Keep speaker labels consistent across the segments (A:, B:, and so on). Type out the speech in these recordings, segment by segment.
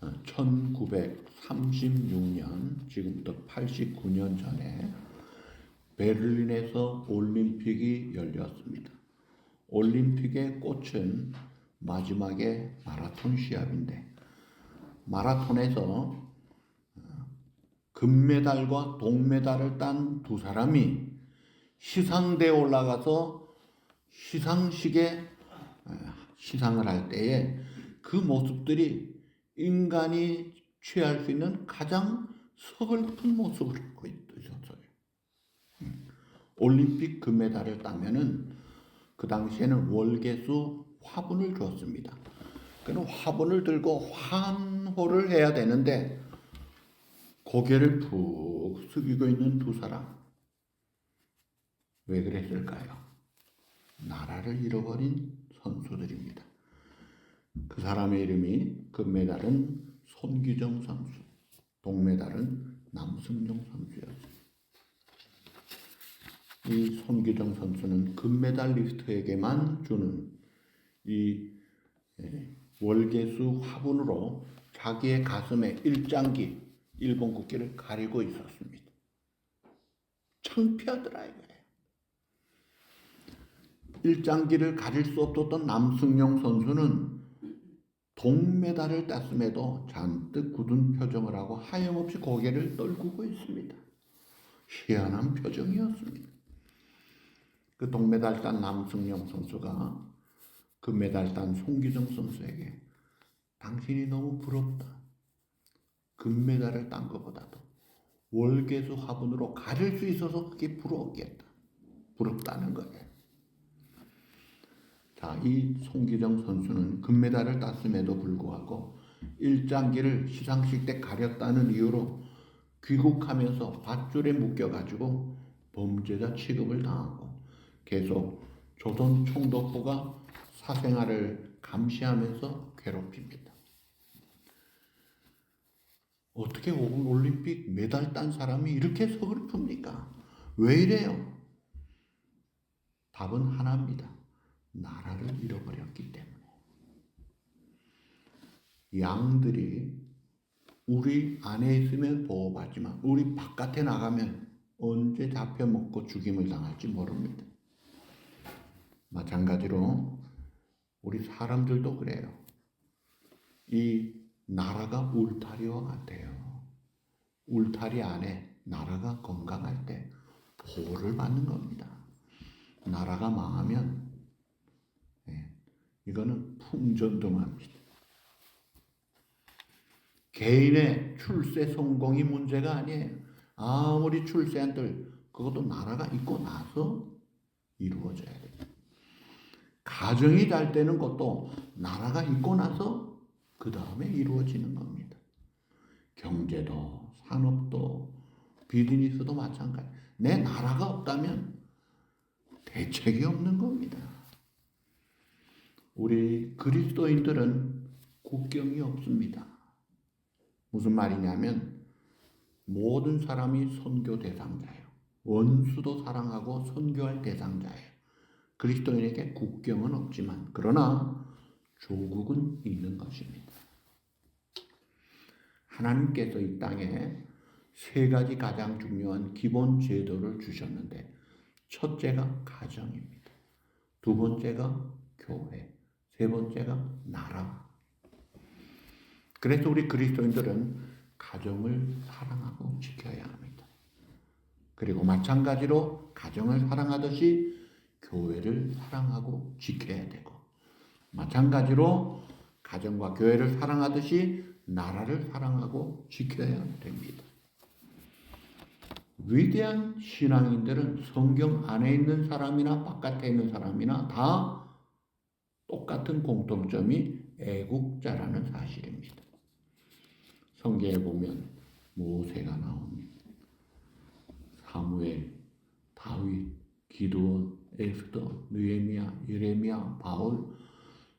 A: 1936년, 지금부터 89년 전에 베를린에서 올림픽이 열렸습니다. 올림픽의 꽃은 마지막에 마라톤 시합인데, 마라톤에서 금메달과 동메달을 딴 두 사람이 시상대에 올라가서 시상식에 시상을 할 때에 그 모습들이 인간이 취할 수 있는 가장 서글픈 모습을 갖고 있었어요. 올림픽 금메달을 따면은 그 당시에는 월계수 화분을 줬습니다. 그는 화분을 들고 환호를 해야 되는데 고개를 푹 숙이고 있는 두 사람, 왜 그랬을까요? 나라를 잃어버린 선수들입니다. 그 사람의 이름이, 금메달은 손기정 선수, 동메달은 남승용 선수였습니다. 이 손기정 선수는 금메달리스트에게만 주는 이 월계수 화분으로 자기의 가슴에 일장기, 일본 국기를 가리고 있었습니다. 창피하더라 이거예요. 일장기를 가릴 수 없었던 남승용 선수는 동메달을 땄음에도 잔뜩 굳은 표정을 하고 하염없이 고개를 떨구고 있습니다. 희한한 표정이었습니다. 그 동메달 딴 남승용 선수가 금메달 딴 송기정 선수에게 당신이 너무 부럽다. 금메달을 딴 것보다도 월계수 화분으로 가릴 수 있어서 그게 부러웠겠다. 부럽다는 거예요. 자, 이 송기정 선수는 금메달을 땄음에도 불구하고 일장기를 시상식 때 가렸다는 이유로 귀국하면서 밧줄에 묶여가지고 범죄자 취급을 당하고 계속 조선 총독부가 사생활을 감시하면서 괴롭힙니다. 어떻게 올림픽 메달 딴 사람이 이렇게 서글픕니까? 왜 이래요? 답은 하나입니다. 나라를 잃어버렸기 때문에. 양들이 우리 안에 있으면 보호받지만 우리 바깥에 나가면 언제 잡혀먹고 죽임을 당할지 모릅니다. 마찬가지로 우리 사람들도 그래요. 이 나라가 울타리와 같아요. 울타리 안에 나라가 건강할 때 보호를 받는 겁니다. 나라가 망하면 이거는 풍전등화입니다. 개인의 출세 성공이 문제가 아니에요. 아무리 출세한들 그것도 나라가 있고 나서 이루어져야 돼요. 가정이 잘 되는 것도 나라가 있고 나서 그 다음에 이루어지는 겁니다. 경제도 산업도 비즈니스도 마찬가지. 내 나라가 없다면 대책이 없는 겁니다. 우리 그리스도인들은 국경이 없습니다. 무슨 말이냐면 모든 사람이 선교 대상자예요. 원수도 사랑하고 선교할 대상자예요. 그리스도인에게 국경은 없지만 그러나 조국은 있는 것입니다. 하나님께서 이 땅에 세 가지 가장 중요한 기본 제도를 주셨는데 첫째가 가정입니다. 두 번째가 교회, 세 번째가 나라. 그래서 우리 그리스도인들은 가정을 사랑하고 지켜야 합니다. 그리고 마찬가지로 가정을 사랑하듯이 교회를 사랑하고 지켜야 되고, 마찬가지로 가정과 교회를 사랑하듯이 나라를 사랑하고 지켜야 됩니다. 위대한 신앙인들은 성경 안에 있는 사람이나 바깥에 있는 사람이나 다 똑같은 공통점이 애국자라는 사실입니다. 성경에 보면 모세가 나옵니다. 사무엘, 다윗, 기드온, 에스더, 느헤미야, 예레미야, 바울,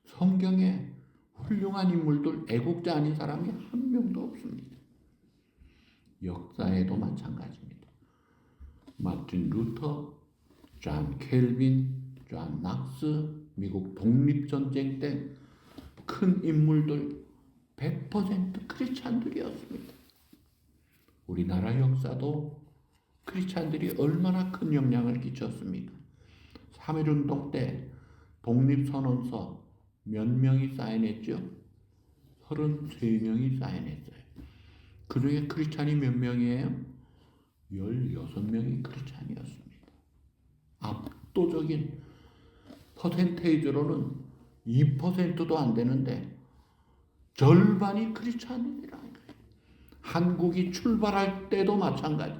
A: 성경에 훌륭한 인물들, 애국자 아닌 사람이 한 명도 없습니다. 역사에도 마찬가지입니다. 마틴 루터, 존 켈빈, 존 낙스, 미국 독립전쟁 때 큰 인물들, 100% 크리스찬들이었습니다. 우리나라 역사도 크리스찬들이 얼마나 큰 영향을 끼쳤습니까? 3.1운동 때 독립선언서 몇 명이 사인했죠? 33명이 사인했어요. 그 중에 크리스찬이 몇 명이에요? 16명이 크리스찬이었습니다. 압도적인 퍼센테이지로는 2%도 안 되는데 절반이 크리스찬이라는 거예요. 한국이 출발할 때도 마찬가지.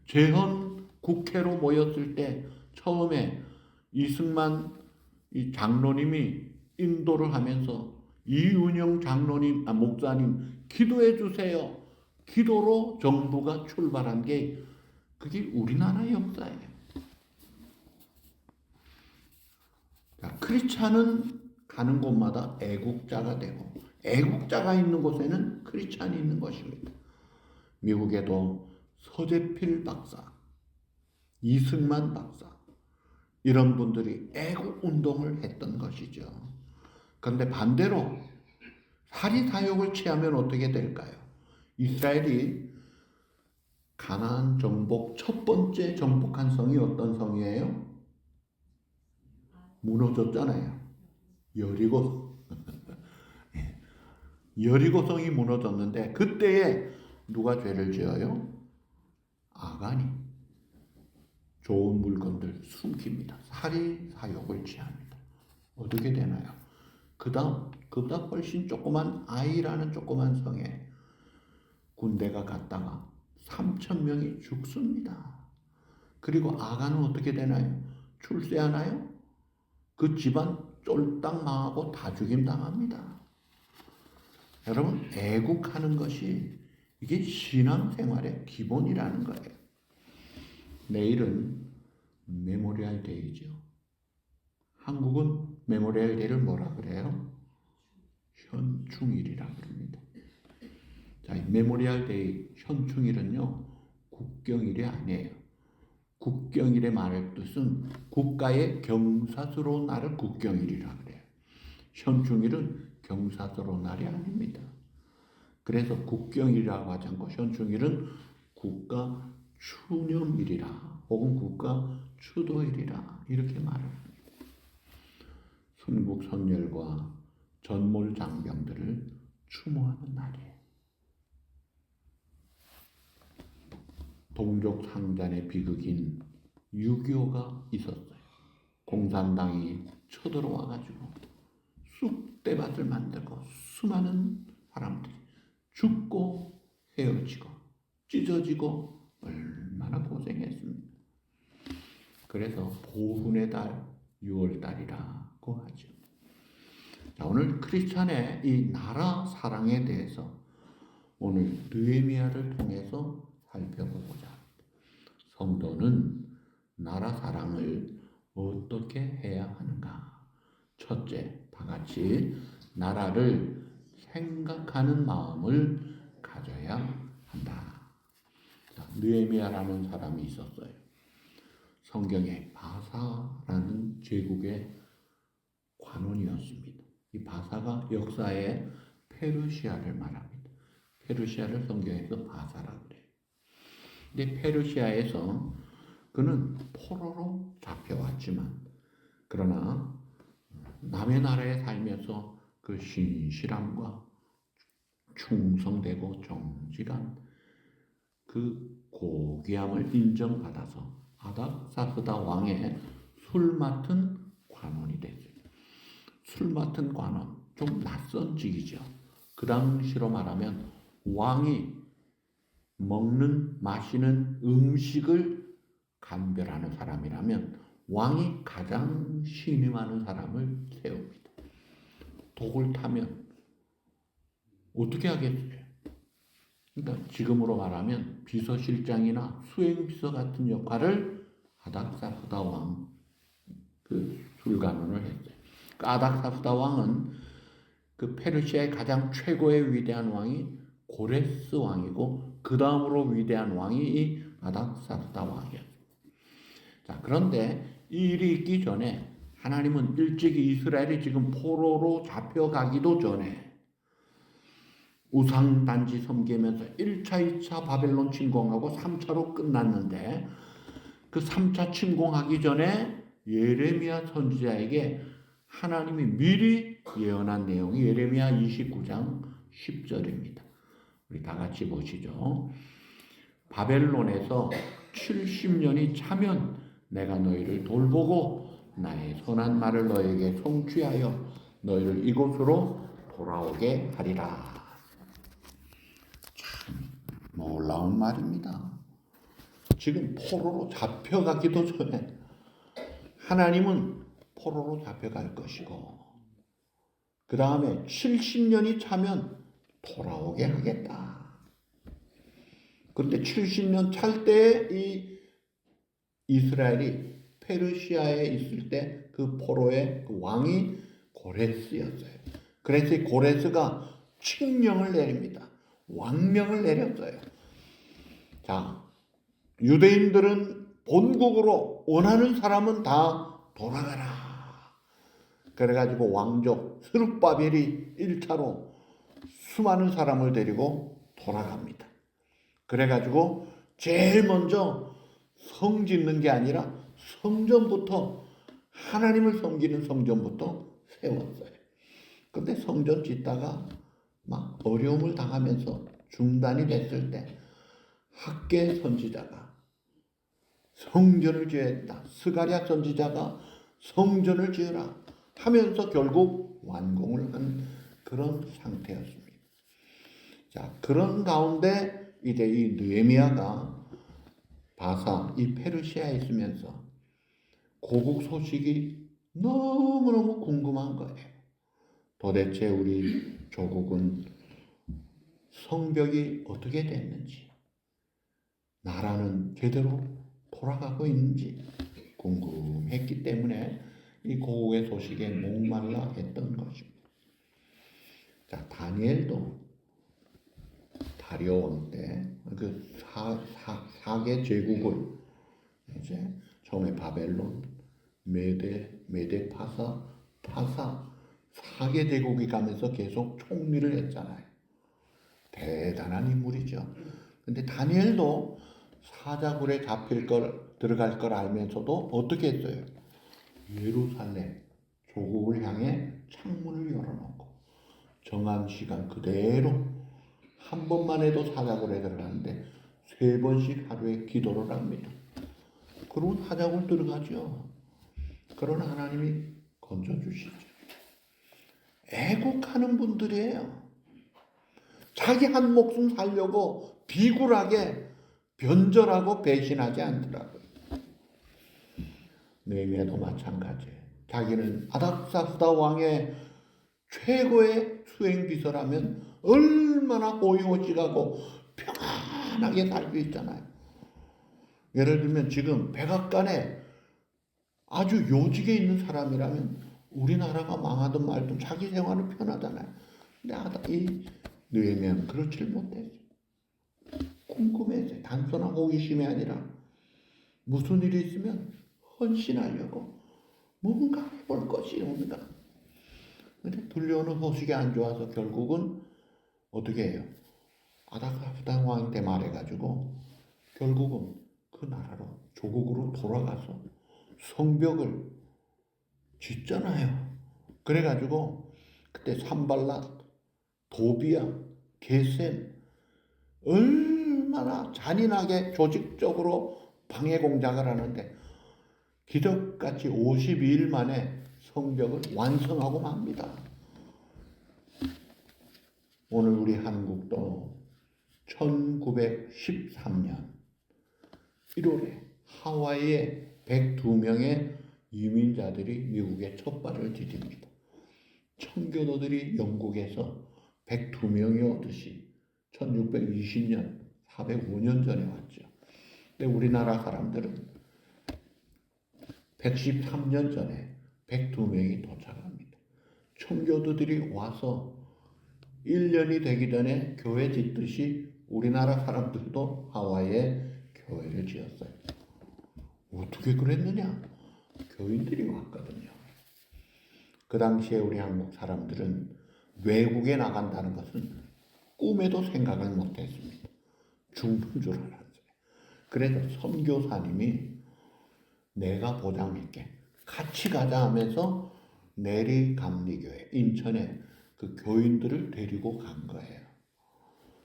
A: 재헌 국회로 모였을 때 처음에 이승만 장로님이 인도를 하면서 이은영 목사님 기도해 주세요. 기도로 정부가 출발한 게 그게 우리나라 역사예요. 자, 크리스찬은 가는 곳마다 애국자가 되고 애국자가 있는 곳에는 크리스찬이 있는 것입니다. 미국에도 서재필 박사, 이승만 박사 이런 분들이 애국 운동을 했던 것이죠. 그런데 반대로 사리 사욕을 취하면 어떻게 될까요? 이스라엘이 가나안 정복 첫 번째 정복한 성이 어떤 성이에요? 무너졌잖아요. 여리고 여리고성이 무너졌는데 그때에 누가 죄를 지어요? 아간이 좋은 물건들 숨깁니다. 사리 사욕을 취합니다. 어떻게 되나요? 그보다 훨씬 조그만 아이라는 조그만 성에 군대가 갔다가 3,000명이 죽습니다. 그리고 아간은 어떻게 되나요? 출세하나요? 그 집안 쫄딱 망하고 다 죽임당합니다. 여러분, 애국하는 것이 이게 신앙생활의 기본이라는 거예요. 내일은 메모리얼 데이죠. 한국은 메모리얼 데이를 뭐라 그래요? 현충일이라 그럽니다. 자, 메모리얼 데이 현충일은요, 국경일이 아니에요. 국경일의 말의 뜻은 국가의 경사스러운 날을 국경일이라 그래요. 현충일은 경사스러운 날이 아닙니다. 그래서 국경일이라고 하지 않고 현충일은 국가 추념일이라 혹은 국가 추도일이라 이렇게 말합니다. 순국선열과 전몰장병들을 추모하는 날이에요. 동족 상잔의 비극인 6.25가 있었어요. 공산당이 쳐들어와가지고 쑥대밭을 만들고 수많은 사람들이 죽고 헤어지고 찢어지고 얼마나 고생했습니까? 그래서 보훈의 달 6월달이라고 하죠. 자, 오늘 크리스찬의 이 나라 사랑에 대해서 오늘 느헤미야를 통해서 살펴보고자 합니다. 성도는 나라 사랑을 어떻게 해야 하는가? 첫째, 다 같이 나라를 생각하는 마음을 가져야 한다. 자, 느헤미야라는 사람이 있었어요. 성경에 바사라는 제국의 관원이었습니다. 이 바사가 역사에 페르시아를 말합니다. 페르시아를 성경에서 바사라 그래요. 근데 페르시아에서 그는 포로로 잡혀왔지만 그러나 남의 나라에 살면서 그 신실함과 충성되고 정직한 그 고귀함을 인정받아서 아닥사스다 왕의 술 맡은 관원이 됐어요. 술 맡은 관원, 좀 낯선 직이죠. 그 당시로 말하면 왕이 먹는 마시는 음식을 감별하는 사람이라면 왕이 가장 신임하는 사람을 세웁니다. 독을 타면 어떻게 하겠어요? 그러니까 지금으로 말하면 비서실장이나 수행비서 같은 역할을 아닥사스다 왕 그 술관원을 했어요. 그 아닥사스다 왕은 그 페르시아의 가장 최고의 위대한 왕이 고레스 왕이고 그 다음으로 위대한 왕이 이 아닥사스다 왕이었어요. 자, 그런데 이 일이 있기 전에 하나님은 일찍이 이스라엘이 지금 포로로 잡혀가기도 전에 우상단지 섬기면서 1차, 2차 바벨론 침공하고 3차로 끝났는데 그 3차 침공하기 전에 예레미야 선지자에게 하나님이 미리 예언한 내용이 예레미야 29장 10절입니다. 우리 다 같이 보시죠. 바벨론에서 70년이 차면 내가 너희를 돌보고 나의 선한 말을 너에게 성취하여 너희를 이곳으로 돌아오게 하리라. 참 놀라운 말입니다. 지금 포로로 잡혀가기도 전에 하나님은 포로로 잡혀갈 것이고 그 다음에 70년이 차면 돌아오게 하겠다. 그런데 70년 찰 때 이 이스라엘이 페르시아에 있을 때 그 포로의 그 왕이 고레스였어요. 그래서 이 고레스가 칙령을 내립니다. 왕명을 내렸어요. 자, 유대인들은 본국으로 원하는 사람은 다 돌아가라. 그래가지고 왕족 스룹바벨이 1차로 수많은 사람을 데리고 돌아갑니다. 그래가지고 제일 먼저 성 짓는 게 아니라 성전부터 하나님을 섬기는 성전부터 세웠어요. 근데 성전 짓다가 막 어려움을 당하면서 중단이 됐을 때 학개 선지자가 성전을 지어야 했다. 스가랴 선지자가 성전을 지으라 하면서 결국 완공을 한 그런 상태였습니다. 자, 그런 가운데 이제 이 느헤미야가 바사 이 페르시아에 있으면서 고국 소식이 너무너무 궁금한 거예요. 도대체 우리 조국은 성벽이 어떻게 됐는지, 나라는 제대로 돌아가고 있는지 궁금했기 때문에 이 고국의 소식에 목말라 했던 것입니다. 자, 다니엘도 다리오 왕 때 그 사개 제국을 이제 처음에 바벨론, 메데 파사 4개 제국이 가면서 계속 총리를 했잖아요. 대단한 인물이죠. 근데 다니엘도 사자굴에 들어갈 걸 알면서도 어떻게 했어요? 예루살렘 조국을 향해 창문을 열어놓고 정한 시간 그대로 한 번만 해도 사자굴에 들어가는데 3번씩 하루에 기도를 합니다. 그러고 사자굴 들어가죠. 그러나 하나님이 건져주시죠. 애국하는 분들이에요. 자기 한 목숨 살려고 비굴하게 변절하고 배신하지 않더라고요. 느헤미야도 마찬가지예요. 자기는 아닥사스다 왕의 최고의 수행비서라면 얼마나 호의호식하고 평안하게 살고 있잖아요. 예를 들면 지금 백악관에 아주 요직에 있는 사람이라면 우리나라가 망하든 말든 자기 생활은 편하잖아요. 근데 이 느헤미야는 그렇지 못했어요. 궁금했어요. 단순한 호기심이 아니라 무슨 일이 있으면 헌신하려고 뭔가 해볼 것이 뭔가. 근데 들려오는 소식이 안 좋아서 결국은 어떻게 해요? 아닥사스다 왕한테 말해가지고 결국은 그 나라로 조국으로 돌아가서 성벽을 짓잖아요. 그래가지고 그때 산발랏, 도비야, 게셈 얼마나 잔인하게 조직적으로 방해 공작을 하는데 기적같이 52일 만에 성벽을 완성하고 맙니다. 오늘 우리 한국도 1913년 1월에 하와이에 102명의 이민자들이 미국에 첫 발을 디딥니다. 청교도들이 영국에서 102명이 오듯이 1620년 405년 전에 왔죠. 근데 우리나라 사람들은 113년 전에 102명이 도착합니다. 청교도들이 와서 1년이 되기 전에 교회 짓듯이 우리나라 사람들도 하와이에 교회를 지었어요. 어떻게 그랬느냐? 교인들이 왔거든요. 그 당시에 우리 한국 사람들은 외국에 나간다는 것은 꿈에도 생각을 못했습니다. 죽는 줄 알았어요. 그래서 선교사님이 내가 보장할게, 같이 가자 하면서 내리감리교회 인천에 그 교인들을 데리고 간 거예요.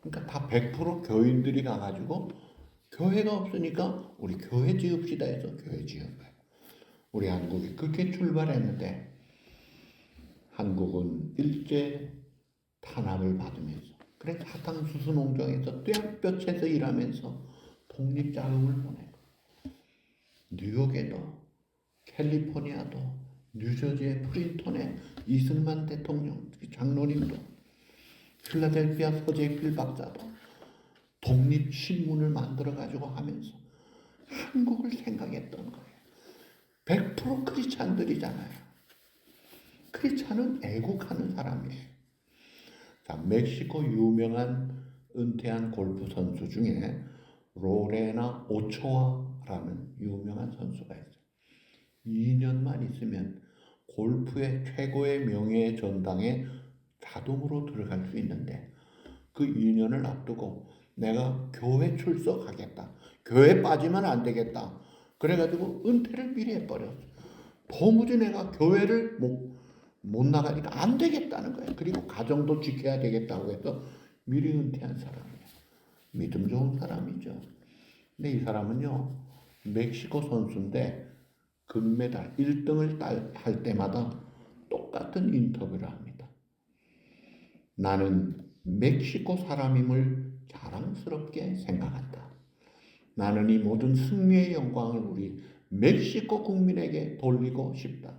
A: 그러니까 다 100% 교인들이 가가지고 교회가 없으니까 우리 교회 지읍시다 해서 교회 지은 거예요. 우리 한국이 그렇게 출발했는데 한국은 일제 탄압을 받으면서, 그래 사탕수수 농장에서 뙤볕에서 일하면서 독립자금을 보내고, 뉴욕에도 캘리포니아도 뉴저지의 프린턴에 이승만 대통령 장로님도, 필라델피아 서재필 박사도 독립신문을 만들어가지고 하면서 한국을 생각했던 거예요. 100% 크리스찬들이잖아요. 크리스찬은 애국하는 사람이에요. 자, 멕시코 유명한 은퇴한 골프 선수 중에 로레나 오초아라는 유명한 선수가 있어요. 2년만 있으면 골프의 최고의 명예의 전당에 자동으로 들어갈 수 있는데 그 2년을 앞두고 내가 교회 출석하겠다, 교회 빠지면 안 되겠다, 그래가지고 은퇴를 미리 해버렸어. 도무지 내가 교회를 못 나가니까 안 되겠다는 거예요. 그리고 가정도 지켜야 되겠다고 해서 미리 은퇴한 사람이에요. 믿음 좋은 사람이죠. 근데 이 사람은요, 멕시코 선수인데 금메달 1등을 할 때마다 똑같은 인터뷰를 합니다. 나는 멕시코 사람임을 자랑스럽게 생각한다. 나는 이 모든 승리의 영광을 우리 멕시코 국민에게 돌리고 싶다.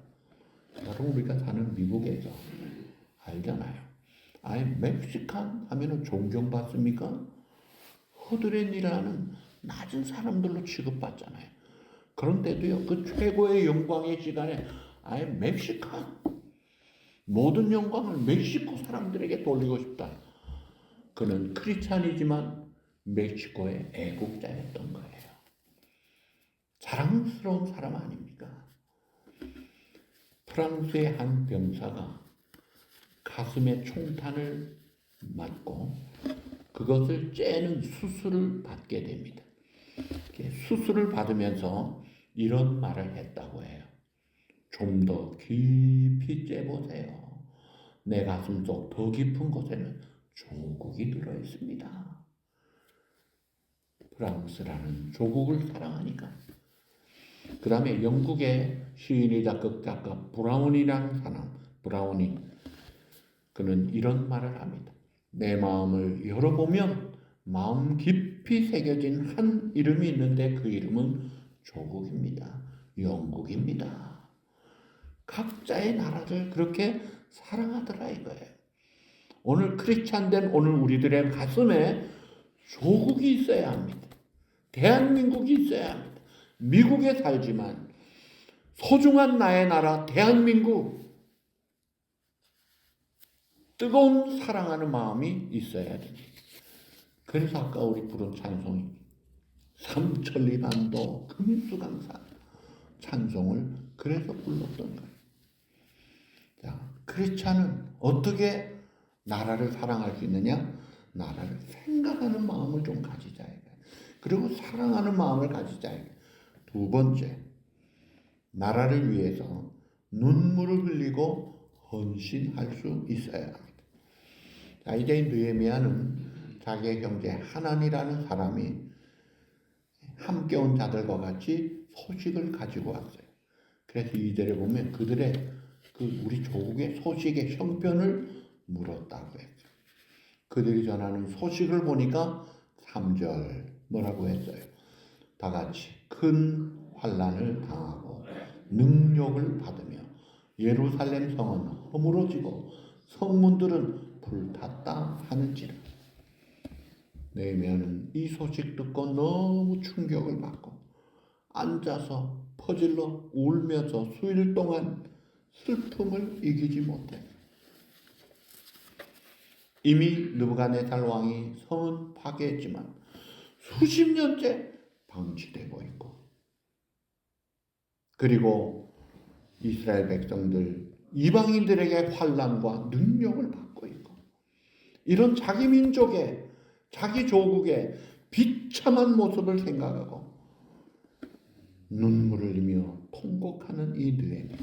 A: 여러분, 우리가 사는 미국에서 알잖아요. 아예 멕시칸 하면은 존경받습니까? 허드렛이라는 낮은 사람들로 취급받잖아요. 그런데도요, 그 최고의 영광의 시간에 아예 멕시칸, 모든 영광을 멕시코 사람들에게 돌리고 싶다. 그는 크리스찬이지만 멕시코의 애국자였던 거예요. 자랑스러운 사람 아닙니까? 프랑스의 한 병사가 가슴에 총탄을 맞고 그것을 째는 수술을 받게 됩니다. 수술을 받으면서 이런 말을 했다고 해요. 좀 더 깊이 째보세요. 내 가슴 속 더 깊은 곳에는 조국이 들어있습니다. 프랑스라는 조국을 사랑하니까. 그 다음에 영국의 시인이자 극작가 브라운이라는 사람, 브라우닝, 그는 이런 말을 합니다. 내 마음을 열어보면 마음 깊이 새겨진 한 이름이 있는데 그 이름은 조국입니다. 영국입니다. 각자의 나라를 그렇게 사랑하더라 이거예요. 오늘 크리스찬된 오늘 우리들의 가슴에 조국이 있어야 합니다. 대한민국이 있어야 합니다. 미국에 살지만 소중한 나의 나라 대한민국, 뜨거운 사랑하는 마음이 있어야 됩니다. 그래서 아까 우리 부른 찬송이 삼천리반도 금수강산 찬송을 그래서 불렀던 거예요. 자, 크리스찬은 어떻게 나라를 사랑할 수 있느냐? 나라를 생각하는 마음을 좀 가지자. 그리고 사랑하는 마음을 가지자. 두 번째, 나라를 위해서 눈물을 흘리고 헌신할 수 있어야 합니다. 자, 이제 느헤미야는 자기의 형제 하난이라는 사람이 함께 온 자들과 같이 소식을 가지고 왔어요. 그래서 2절에 보면 그들의 우리 조국의 소식의 형편을 물었다고 했어요. 그들이 전하는 소식을 보니까 3절 뭐라고 했어요? 다 같이 큰 환난을 당하고 능욕을 받으며 예루살렘 성은 허물어지고 성문들은 불탔다 하는지라. 느헤미야는 이 소식 듣고 너무 충격을 받고 앉아서 퍼질러 울면서 수일 동안 슬픔을 이기지 못해. 이미 느부갓네살 왕이 성은 파괴했지만 수십 년째 방치되고 있고, 그리고 이스라엘 백성들 이방인들에게 환난과 능력을 받고 있고, 이런 자기 민족의, 자기 조국의 비참한 모습을 생각하고 눈물을 흘리며 통곡하는 이 느헤미야.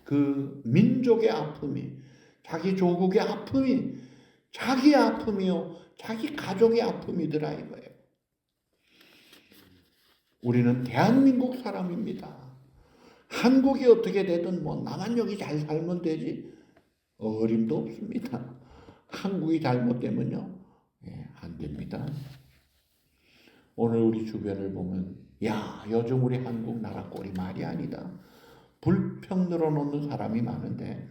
A: 그 민족의 아픔이, 자기 조국의 아픔이 자기의 아픔이요, 자기 가족의 아픔이더라 이거예요. 우리는 대한민국 사람입니다. 한국이 어떻게 되든 뭐 나만 여기 잘 살면 되지 어림도 없습니다. 한국이 잘못되면요, 안 됩니다. 오늘 우리 주변을 보면 야, 요즘 우리 한국 나라 꼴이 말이 아니다. 불평 늘어놓는 사람이 많은데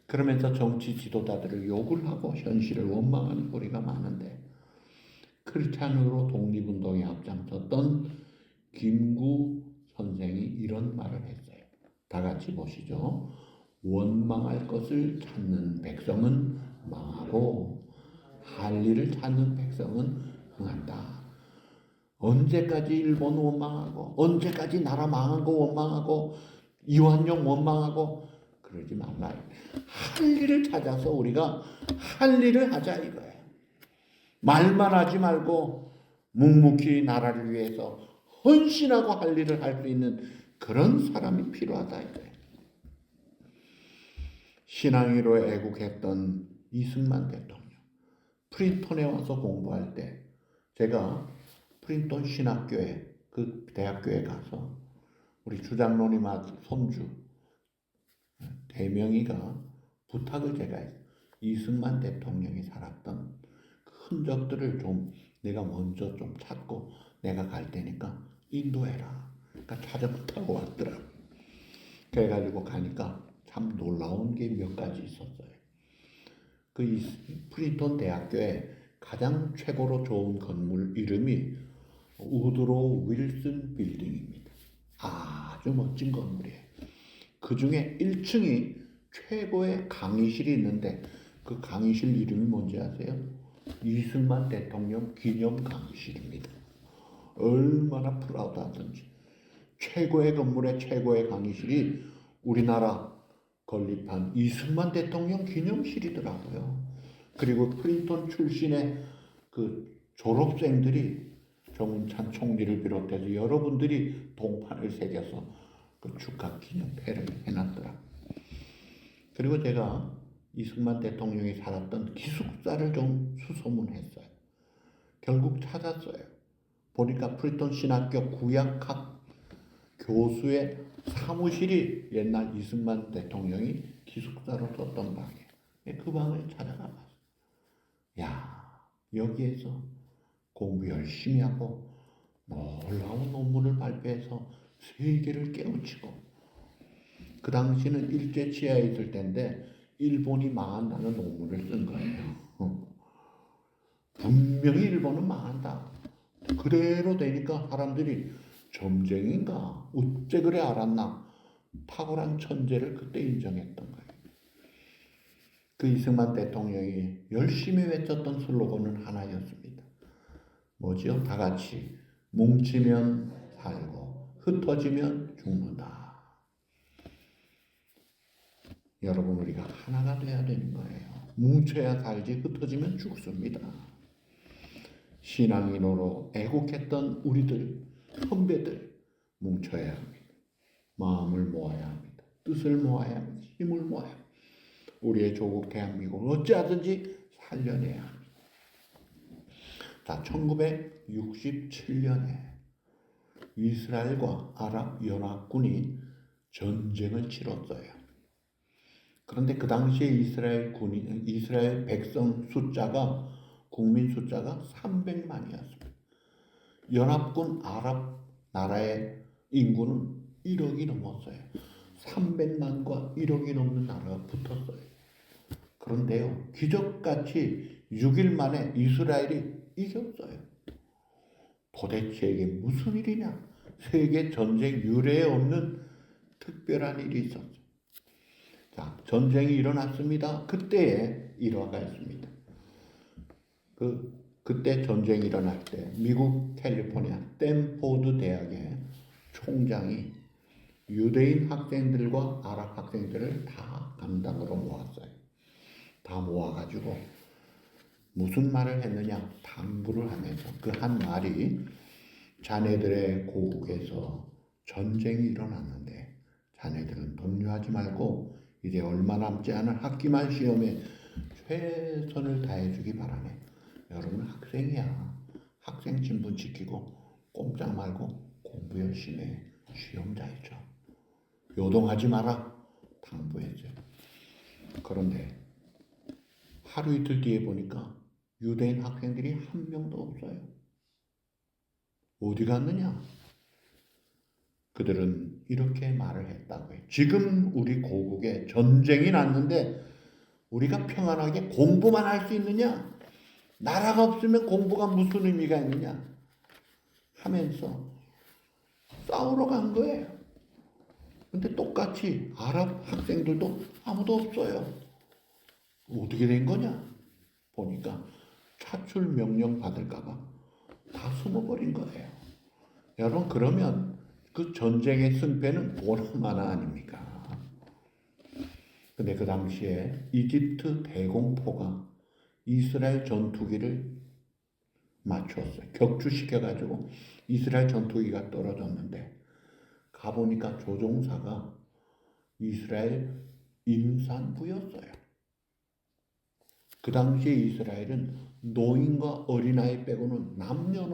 A: 그러면서 정치 지도자들을 욕을 하고 현실을 원망하는 소리가 많은데 크리스찬으로 독립운동에 앞장섰던 김구 선생이 이런 말을 했어요. 다 같이 보시죠. 원망할 것을 찾는 백성은 망하고 할 일을 찾는 백성은 흥한다. 언제까지 일본 원망하고 언제까지 나라 망한 거 원망하고 이완용 원망하고 그러지 말라. 할 일을 찾아서 우리가 할 일을 하자 이거예요. 말만 하지 말고 묵묵히 나라를 위해서 헌신하고 할 일을 할 수 있는 그런 사람이 필요하다 이거예요. 신앙으로 애국했던 이승만 대통령, 프린턴에 와서 공부할 때 제가 프린턴 신학교에 그 대학교에 가서 우리 주장로님 손주 대명이가 부탁을 제가 했어요. 이승만 대통령이 살았던 그 흔적들을 좀 내가 먼저 좀 찾고 내가 갈 테니까 인도해라. 그러니까 자전거 타고 왔더라고. 그래가지고 가니까 참 놀라운 게 몇 가지 있었어요. 그 프린턴 대학교에 가장 최고로 좋은 건물 이름이 우드로 윌슨 빌딩입니다. 아주 멋진 건물이에요. 그 중에 1층이 최고의 강의실이 있는데 그 강의실 이름이 뭔지 아세요? 이승만 대통령 기념 강의실입니다. 얼마나 프라우드하든지 최고의 건물에 최고의 강의실이 우리나라 건립한 이승만 대통령 기념실이더라고요. 그리고 프린턴 출신의 그 졸업생들이 정운찬 총리를 비롯해서 여러분들이 동판을 새겨서 그 축하 기념회를 해놨더라. 그리고 제가 이승만 대통령이 살았던 기숙사를 좀 수소문했어요. 결국 찾았어요. 보니까 프린턴 신학교 구약학 교수의 사무실이 옛날 이승만 대통령이 기숙사로 썼던 방이에요. 그 방을 찾아가 봤어요. 야, 여기에서 공부 열심히 하고 놀라운 논문을 발표해서 세계를 깨우치고 그 당시는 일제 치하에 있을 때인데 일본이 망한다는 논문을 쓴 거예요. 분명히 일본은 망한다. 그대로 되니까 사람들이 점쟁인가 어째 그래 알았나 탁월한 천재를 그때 인정했던 거예요. 그 이승만 대통령이 열심히 외쳤던 슬로건은 하나였습니다. 뭐지요? 다 같이 뭉치면 살고 흩어지면 죽는다. 여러분 우리가 하나가 돼야 되는 거예요. 뭉쳐야 살지 흩어지면 죽습니다. 신앙인으로 애국했던 우리들, 선배들 뭉쳐야 합니다. 마음을 모아야 합니다. 뜻을 모아야 합니다. 힘을 모아야 합니다. 우리의 조국 대한민국을 어찌하든지 살려내야 합니다. 자, 1967년에 이스라엘과 아랍 연합군이 전쟁을 치렀어요. 그런데 그 당시에 이스라엘 백성 숫자가 국민 숫자가 300만이었습니다. 연합군 아랍 나라의 인구는 1억이 넘었어요. 300만과 1억이 넘는 나라가 붙었어요. 그런데요, 기적같이 6일 만에 이스라엘이 이겼어요. 도대체 이게 무슨 일이냐? 세계 전쟁 유례에 없는 특별한 일이 있었어요. 자, 전쟁이 일어났습니다. 그때에 일화가 있습니다. 그때 전쟁이 일어날 때 미국 캘리포니아 스탠포드 대학의 총장이 유대인 학생들과 아랍 학생들을 다 강당으로 모았어요. 다 모아가지고 무슨 말을 했느냐? 당부를 하면서 그 한 말이 자네들의 고국에서 전쟁이 일어났는데 자네들은 동요하지 말고 이제 얼마 남지 않은 학기말 시험에 최선을 다해주기 바라네. 여러분 학생이야. 학생 신분 지키고 꼼짝 말고 공부 열심히 해. 시험 잘죠. 요동하지 마라. 당부했죠. 그런데 하루 이틀 뒤에 보니까 유대인 학생들이 한 명도 없어요. 어디 갔느냐? 그들은 이렇게 말을 했다고 해요. 지금 우리 고국에 전쟁이 났는데 우리가 평안하게 공부만 할 수 있느냐? 나라가 없으면 공부가 무슨 의미가 있느냐? 하면서 싸우러 간 거예요. 근데 똑같이 아랍 학생들도 아무도 없어요. 어떻게 된 거냐? 보니까 차출 명령 받을까봐 다 숨어버린 거예요. 여러분 그러면 그 전쟁의 승패는 보나마나 아닙니까? 근데 그 당시에 이집트 대공포가 이스라엘 전투기를 맞췄어요. 격추시켜가지고 이스라엘 전투기가 떨어졌는데 가보니까 조종사가 이스라엘 임산부였어요. 그 당시에 이스라엘은 노인과 어린아이 빼고는 남녀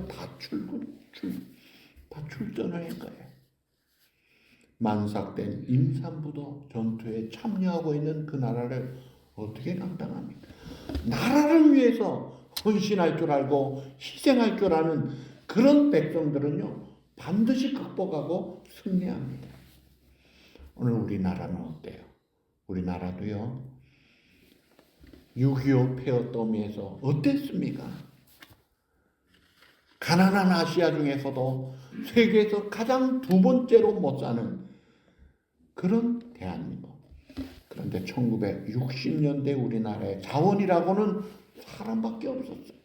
A: 다 출전을 한 거예요. 만삭된 임산부도 전투에 참여하고 있는 그 나라를 어떻게 감당합니까? 나라를 위해서 헌신할 줄 알고 희생할 줄 아는 그런 백성들은요 반드시 극복하고 승리합니다. 오늘 우리나라는 어때요? 우리나라도요 6.25 폐허 더미에서 어땠습니까? 가난한 아시아 중에서도 세계에서 가장 두 번째로 못 사는 그런 대한민국. 그런데 1960년대 우리나라의 자원이라고는 사람밖에 없었어요.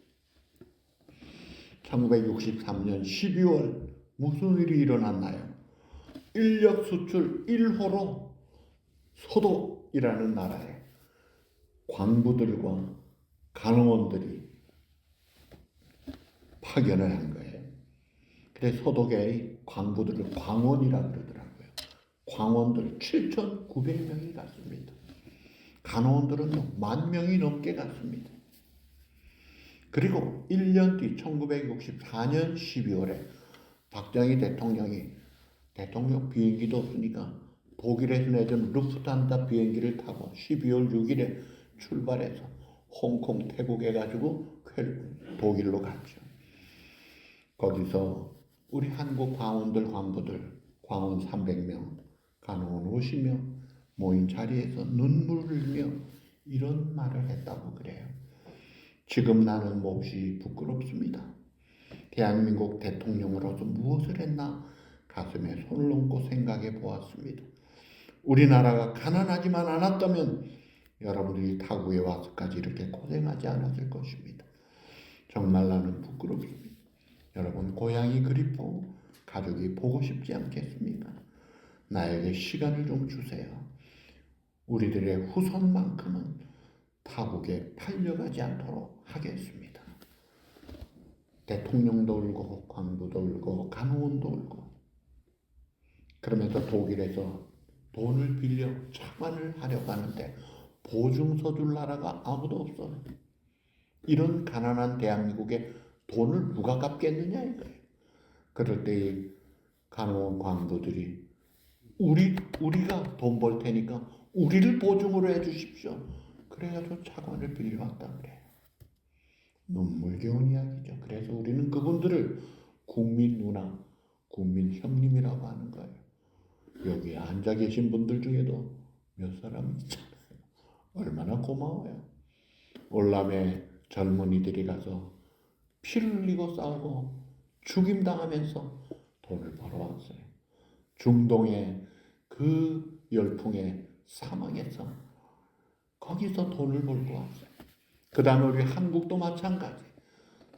A: 1963년 12월 무슨 일이 일어났나요? 인력 수출 1호로 소독이라는 나라에 광부들과 간호원들이 파견을 한 거예요. 그래서 소독의 광부들을 광원이라고 그러더라고요. 광원들 7,900명이 갔습니다. 간호원들은 10,000명이 넘게 갔습니다. 그리고 1년 뒤 1964년 12월에 박정희 대통령이 대통령 비행기도 없으니까 독일에서 내준 루프트한자 비행기를 타고 12월 6일에 출발해서 홍콩, 태국에 가지고 독일로 갔죠. 거기서 우리 한국 광원들, 광부들, 광원 300명, 간호원 50명 모인 자리에서 눈물을 흘리며 이런 말을 했다고 그래요. 지금 나는 몹시 부끄럽습니다. 대한민국 대통령으로서 무엇을 했나 가슴에 손을 얹고 생각해 보았습니다. 우리나라가 가난하지만 않았다면 여러분들이 타국에 와서까지 이렇게 고생하지 않았을 것입니다. 정말 나는 부끄럽습니다. 여러분 고향이 그립고 가족이 보고 싶지 않겠습니까? 나에게 시간을 좀 주세요. 우리들의 후손만큼은 타국에 팔려가지 않도록 하겠습니다. 대통령도 울고 광부도 울고 간호원도 울고 그러면서 독일에서 돈을 빌려 차관을 하려고 하는데 보증서 줄 나라가 아무도 없어요. 이런 가난한 대한민국에 돈을 누가 갚겠느냐 이거예요. 그럴 때 간호원 광부들이 우리가 돈 벌 테니까 우리를 보증으로 해주십시오. 그래가지고 차관을 빌려왔다 그래요. 눈물겨운 이야기죠. 그래서 우리는 그분들을 국민 누나, 국민 형님이라고 하는 거예요. 여기 앉아 계신 분들 중에도 몇 사람 있잖아요. 얼마나 고마워요. 월남에 젊은이들이 가서 피를 흘리고 싸우고 죽임당하면서 돈을 벌어왔어요. 중동의 그 열풍에 사망해서 거기서 돈을 벌고 왔어요. 그 다음에 우리 한국도 마찬가지.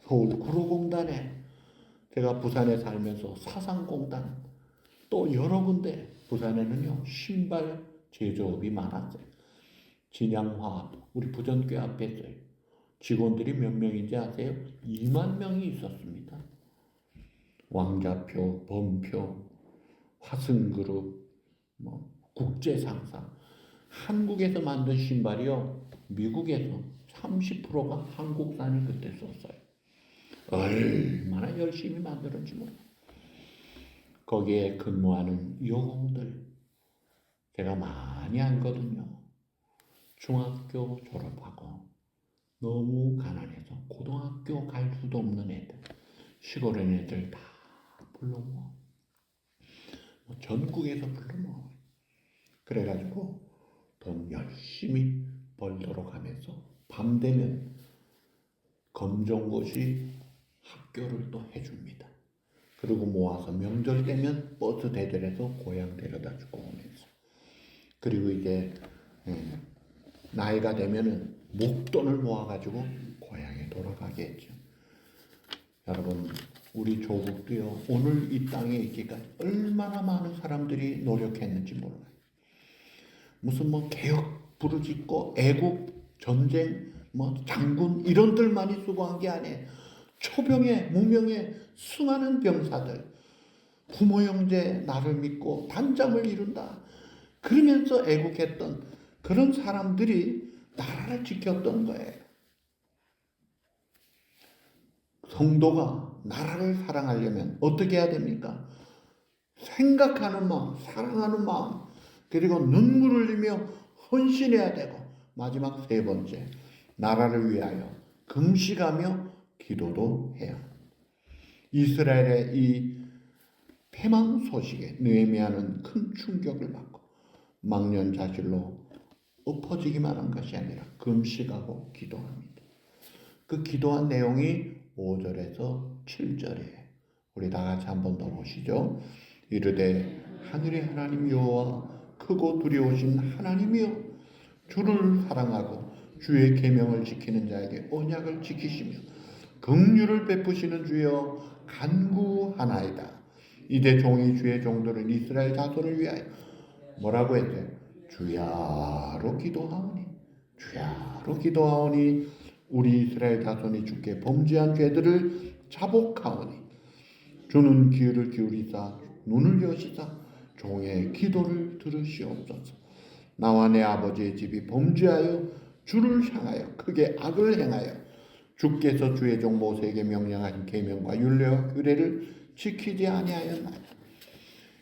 A: 서울 구로공단에 제가 부산에 살면서 사상공단 또 여러 군데 부산에는요 신발 제조업이 많았어요. 진양화 우리 부전교 앞에 있어요. 직원들이 몇 명인지 아세요? 2만 명이 있었습니다. 왕자표, 범표, 화승그룹, 국제상사. 한국에서 만든 신발이요, 미국에서 30%가 한국산을 그때 썼어요. 얼마나 열심히 만들었는지 몰라요. 거기에 근무하는 여공들 제가 많이 알거든요. 중학교 졸업하고 너무 가난해서 고등학교 갈 수도 없는 애들, 시골에 애들 다 불러 모아. 전국에서 불러 모아. 그래가지고 돈 열심히 벌도록 하면서 밤 되면 검정고시 학교를 또 해줍니다. 그리고 모아서 명절 되면 버스 대절해서 고향 데려다 주고 오면서, 그리고 이제 나이가 되면은 목돈을 모아가지고 고향에 돌아가게 했죠. 여러분, 우리 조국도요, 오늘 이 땅에 있기까지 얼마나 많은 사람들이 노력했는지 몰라요. 무슨 개혁 부르짖고 애국 전쟁 장군 이런들만이 수고한 게 아니에요. 초병에 무명의 수많은 병사들, 부모 형제 나를 믿고 단장을 이룬다 그러면서 애국했던 그런 사람들이 나라를 지켰던 거예요. 성도가 나라를 사랑하려면 어떻게 해야 됩니까? 생각하는 마음, 사랑하는 마음, 그리고 눈물을 흘리며 헌신해야 되고, 마지막 세 번째, 나라를 위하여 금식하며 기도도 해야 합니다. 이스라엘의 이 패망 소식에 느헤미야는 큰 충격을 받고 망년자실로 엎어지기만 한 것이 아니라 금식하고 기도합니다. 그 기도한 내용이 5절에서 7절이에요. 우리 다 같이 한번 더 보시죠. 이르되 하늘의 하나님 여호와 크고 두려우신 하나님이여, 주를 사랑하고 주의 계명을 지키는 자에게 언약을 지키시며 긍휼을 베푸시는 주여 간구하나이다. 이제 종이 주의 종들은 이스라엘 자손을 위하여 뭐라고 했어요? 주야로 기도하오니, 주야로 기도하오니 우리 이스라엘 자손이 주께 범죄한 죄들을 자복하오니 주는 귀를 기울이사 눈을 여시사 종의 기도를 들으시옵소서. 나와 내 아버지의 집이 범죄하여 주를 향하여 크게 악을 행하여 주께서 주의 종 모세에게 명령하신 계명과 율례와 규례를 지키지 아니하였나이다.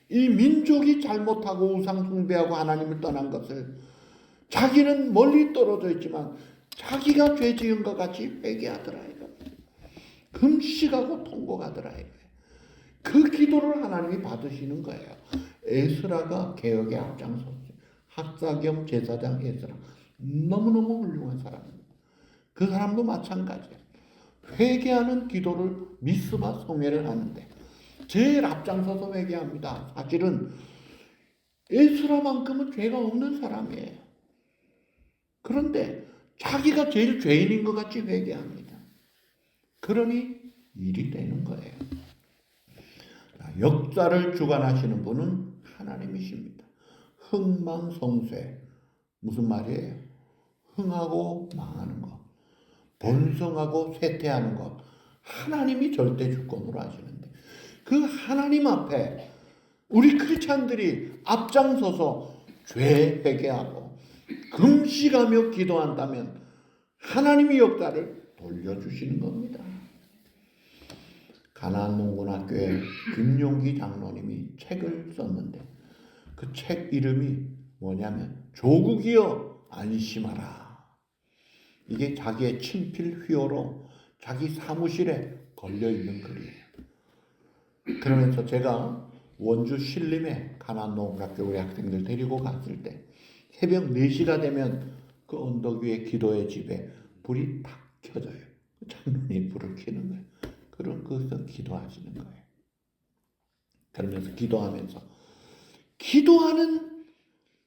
A: 이 민족이 잘못하고 우상 숭배하고 하나님을 떠난 것을 자기는 멀리 떨어져 있지만 자기가 죄 지은 것 같이 회개하더라 이거. 금식하고 통곡하더라 이거. 그 기도를 하나님이 받으시는 거예요. 에스라가 개혁에 앞장섰어요. 학사 겸 제사장 에스라, 너무너무 훌륭한 사람입니다. 그 사람도 마찬가지예요. 회개하는 기도를 미스바 성회를 하는데 제일 앞장서서 회개합니다. 사실은 에스라만큼은 죄가 없는 사람이에요. 그런데 자기가 제일 죄인인 것 같이 회개합니다. 그러니 일이 되는 거예요. 역사를 주관하시는 분은 하나님이십니다. 흥망성쇠, 무슨 말이에요? 흥하고 망하는 것, 번성하고 쇠퇴하는 것, 하나님이 절대 주권으로 하시는데 그 하나님 앞에 우리 크리스찬들이 앞장서서 죄 회개하고 금식하며 기도한다면 하나님이 역사를 돌려주시는 겁니다. 가나안 농군학교에 김용기 장로님이 책을 썼는데 그 책 이름이 뭐냐면 조국이여 안심하라. 이게 자기의 친필 휘어로 자기 사무실에 걸려있는 글이에요. 그러면서 제가 원주 신림에 가나안 농군학교 우리 학생들 데리고 갔을 때 새벽 4시가 되면 그 언덕 위에 기도의 집에 불이 탁 켜져요. 장로님이 불을 켜는 거예요. 그럼 그것은 기도하시는 거예요. 그러면서 기도하는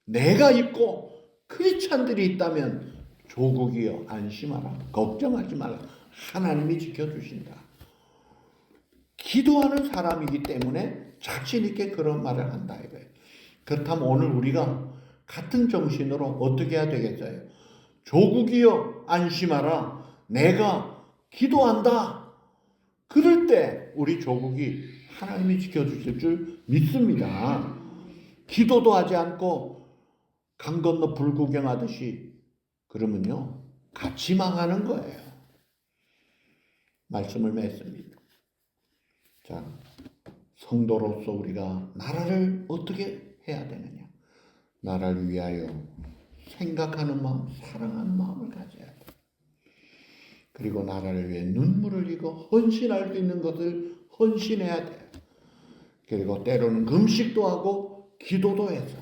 A: 내가 있고 크리스찬들이 있다면 조국이여 안심하라. 걱정하지 말라. 하나님이 지켜주신다. 기도하는 사람이기 때문에 자신 있게 그런 말을 한다 이거예요. 그렇다면 오늘 우리가 같은 정신으로 어떻게 해야 되겠어요? 조국이여 안심하라. 내가 기도한다. 그럴 때 우리 조국이 하나님이 지켜주실 줄 믿습니다. 기도도 하지 않고 강 건너 불 구경하듯이 그러면요 같이 망하는 거예요. 말씀을 맺습니다. 자, 성도로서 우리가 나라를 어떻게 해야 되느냐? 나라를 위하여 생각하는 마음, 사랑하는 마음을 가져야 돼. 그리고 나라를 위해 눈물을 흘리고 헌신할 수 있는 것을 헌신해야 돼. 그리고 때로는 금식도 하고 기도도 해서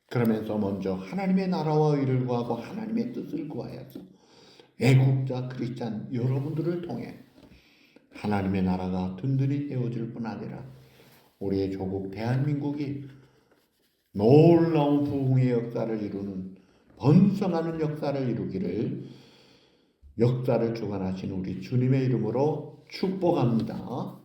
A: 그러면서 먼저 하나님의 나라와 의를 구하고 하나님의 뜻을 구하여서 애국자 크리스찬 여러분들을 통해 하나님의 나라가 든든히 세워질 뿐 아니라 우리의 조국 대한민국이 놀라운 부흥의 역사를 이루는 번성하는 역사를 이루기를 역사를 주관하신 우리 주님의 이름으로 축복합니다.